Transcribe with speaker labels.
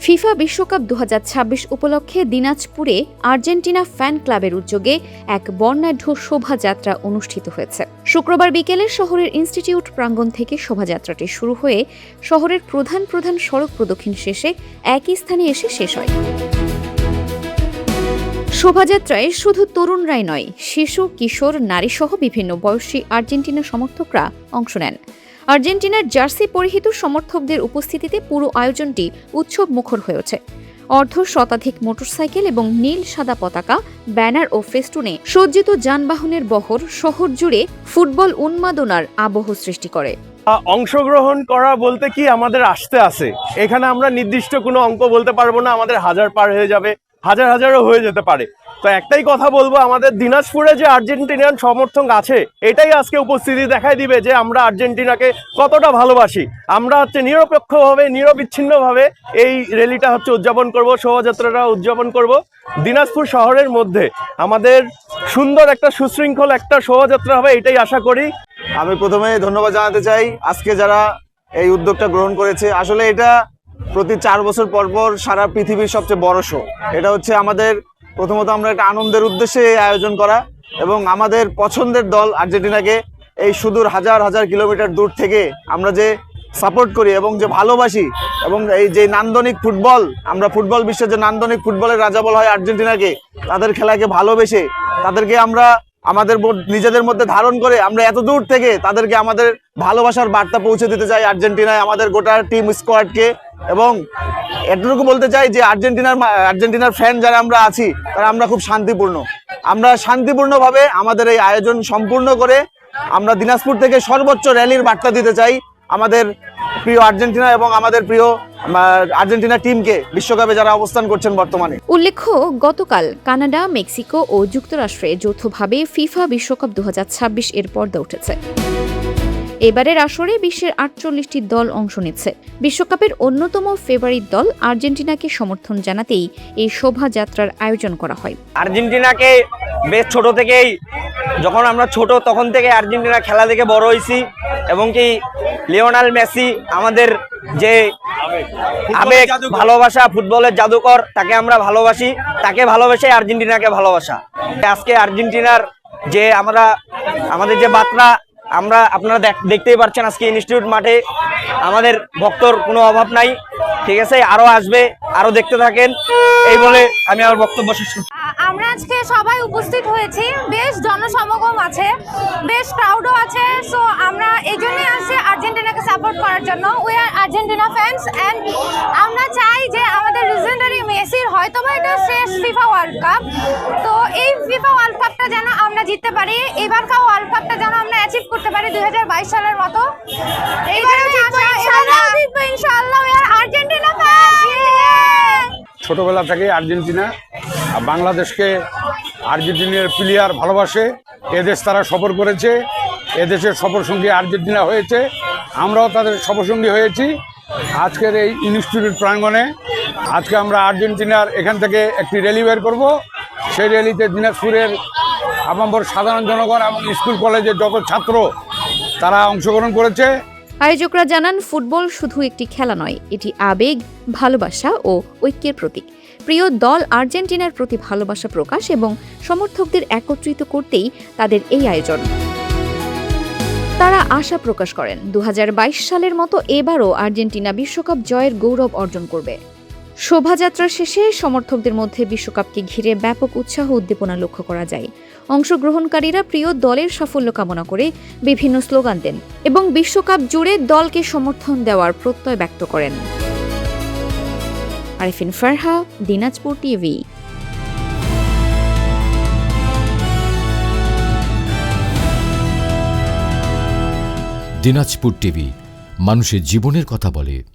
Speaker 1: FIFA বিশ্বকাপ ২০২৬ উপলক্ষে দিনাজপুরে আর্জেন্টিনা ফ্যান ক্লাবের উদ্যোগে এক বর্ণাঢ্য শোভাযাত্রা অনুষ্ঠিত হয়েছে। শুক্রবার বিকেলে শহরের ইনস্টিটিউট প্রাঙ্গণ থেকে শোভাযাত্রাটি শুরু হয়ে শহরের প্রধান সড়ক প্রদক্ষিণ শেষে একই স্থানে এসে শেষ হয়। শোভাযাত্রায় শুধু তরুণরাই নয়, শিশু, কিশোর, নারীসহ বিভিন্ন বয়সী আর্জেন্টিনা সমর্থকরা অংশ নেন। আর্জেন্টিনার জার্সি পরিহিত সমর্থকদের উপস্থিতিতে পুরো আয়োজনটি উৎসব মুখর হয়ে ওঠে। অর্ধশতাধিক মোটরসাইকেল এবং নীল সাদা পতাকা, ব্যানার ও ফেস্টুনে সজ্জিত যানবাহনের বহর শহর জুড়ে ফুটবল উন্মাদনার আবহ সৃষ্টি করে।
Speaker 2: অংশগ্রহণ করা বলতে কি আমাদের আসতে আছে, এখানে আমরা নির্দিষ্ট কোনো অঙ্ক বলতে পারবো না। আমাদের হাজার পার হয়ে যাবে, হাজারও হয়ে যেতে পারে। তো একটাই কথা বলবো, আমাদের দিনাজপুরে যে আর্জেন্টিনিয়ান সমর্থক আছে, এটাই আজকে উপস্থিতি দেখাই দিবে যে আমরা আর্জেন্টিনাকে কতটা ভালোবাসি। আমরা নিরপেক্ষভাবে, নিরবিচ্ছিন্নভাবে এই র্যালিটা উদযাপন করব, শোভাযাত্রাটা উদযাপন করব দিনাজপুর শহরের মধ্যে। আমাদের সুন্দর একটা সুশৃঙ্খল একটা শোভাযাত্রা হবে, এটাই আশা করি।
Speaker 3: আমি প্রথমে ধন্যবাদ জানাতে চাই আজকে যারা এই উদ্যোগটা গ্রহণ করেছে। আসলে এটা প্রতি 4 বছর পর সারা পৃথিবীর সবচেয়ে বড় শো। এটা হচ্ছে আমাদের প্রথমত আমরা একটা আনন্দের উদ্দেশ্যে এই আয়োজন করা, এবং আমাদের পছন্দের দল আর্জেন্টিনাকে এই সুদূর হাজার কিলোমিটার দূর থেকে আমরা যে সাপোর্ট করি এবং যে ভালোবাসি, এবং এই যে নান্দনিক ফুটবল, আমরা ফুটবল বিশ্বের যে নান্দনিক ফুটবলের রাজা বলা হয় আর্জেন্টিনাকে, তাদের খেলাকে ভালোবেসে তাদেরকে আমরা আমাদের নিজেদের মধ্যে ধারণ করে আমরা এত দূর থেকে তাদেরকে আমাদের ভালোবাসার বার্তা পৌঁছে দিতে চাই আর্জেন্টিনায় আমাদের গোটা টিম স্কোয়াডকে। এবং এতটুকু বলতে চাই যে আর্জেন্টিনার ফ্যান যারা আমরা আছি, তারা আমরা খুব শান্তিপূর্ণ। আমরা শান্তিপূর্ণভাবে আমাদের এই আয়োজন সম্পূর্ণ করে আমরা দিনাজপুর থেকে সর্বোচ্চ র্যালির বার্তা দিতে চাই আমাদের প্রিয় আর্জেন্টিনা এবং আমাদের প্রিয় আর্জেন্টিনা টিমকে, বিশ্বকাপে যারা অবস্থান করছেন বর্তমানে।
Speaker 1: উল্লেখ্য, গতকাল কানাডা, মেক্সিকো ও যুক্তরাষ্ট্রে যৌথভাবে ফিফা বিশ্বকাপ ২০২৬ এর পর্দা উঠেছে। এবারের আসরে বিশ্বের ৪৮টি দল অংশ নিচ্ছে। বিশ্বকাপের অন্যতম ফেভারিট দল আর্জেন্টিনাকে সমর্থন জানাতেই এই শোভাযাত্রার আয়োজন করা হয়।
Speaker 4: আর্জেন্টিনাকে বেশ ছোট থেকেই, যখন আমরা ছোট তখন থেকে আর্জেন্টিনা খেলা দেখে বড় হয়েছি, এবং কি লিওনেল মেসি আমাদের যে আবেগ, ভালোবাসা, ফুটবলের জাদুকর, তাকে আমরা ভালোবাসি, তাকে ভালোবাসে আর্জেন্টিনাকে ভালোবাসা। আজকে আর্জেন্টিনার যে আমাদের যে বার্তা আপনারা দেখতেই পাচ্ছেন, আজকে ইনস্টিটিউট মাঠে আমাদের ভক্তর কোনো অভাব নাই। ঠিক আছে, আরো আসবে, আরো দেখতে থাকেন। এই বলে আমি আমার বক্তব্য শেষ করছি।
Speaker 5: আমরা আজকে সবাই উপস্থিত হয়েছি, বেশ জনসমাগম আছে, বেশ ক্রাউডও আছে। সো আমরা এই জন্যই আসছি আর্জেন্টিনাকে সাপোর্ট করার জন্য। We are Argentina fans, and আমরা চাই যে আমাদের লিজেন্ডারি মেসির হয়তোবা এটা শেষ ফিফা ওয়ার্ল্ড কাপ, তো এই ফিফা ওয়ার্ল্ড কাপটা যেন আমরা জিততে পারি, এবারকার ওয়ার্ল্ড কাপটা যেন আমরা অ্যাচিভ করতে পারি 2022 সালের মতো। এইবারও জিতবো ইনশাআল্লাহ। We are Argentina fans.
Speaker 6: ছোটবেলা থেকে আর্জেন্টিনা বাংলাদেশকে, আর্জেন্টিনার প্লেয়ার ভালোবাসে, এদেশ তারা সফর করেছে, এদেশের সফরসঙ্গী আর্জেন্টিনা হয়েছে, আমরাও তাদের সফরসঙ্গী হয়েছি। আজকের এই ইনস্টিটিউট প্রাঙ্গণে আজকে আমরা আর্জেন্টিনার এখান থেকে একটি র্যালি বের করব। সেই র্যালিতে দিনাজপুরের আপামর সাধারণ জনগণ এবং স্কুল কলেজের যত ছাত্র তারা অংশগ্রহণ করেছে।
Speaker 1: আয়োজকরা জানান, ফুটবল শুধু একটি খেলা নয়, এটি আবেগ, ভালোবাসা ও ঐক্যের প্রতীক। প্রিয় দল আর্জেন্টিনার প্রতি ভালোবাসা প্রকাশ এবং সমর্থকদের একত্রিত করতেই তাদের এই আয়োজন। তারা আশা প্রকাশ করেন ২০২২ সালের মতো এবারও আর্জেন্টিনা বিশ্বকাপ জয়ের গৌরব অর্জন করবে। শোভাযাত্রা শেষে সমর্থকদের মধ্যে বিশ্বকাপকে ঘিরে ব্যাপক উৎসাহ উদ্দীপনা লক্ষ্য করা যায়। অংশগ্রহণকারীরা প্রিয় দলের সাফল্য কামনা করে বিভিন্ন স্লোগান দেন এবং বিশ্বকাপ জুড়ে দলকে সমর্থন দেওয়ার প্রত্যয় ব্যক্ত করেন। আরিফিন ফারহা, দিনাজপুর টিভি।
Speaker 7: দিনাজপুর টিভি মানুষের জীবনের কথা বলে।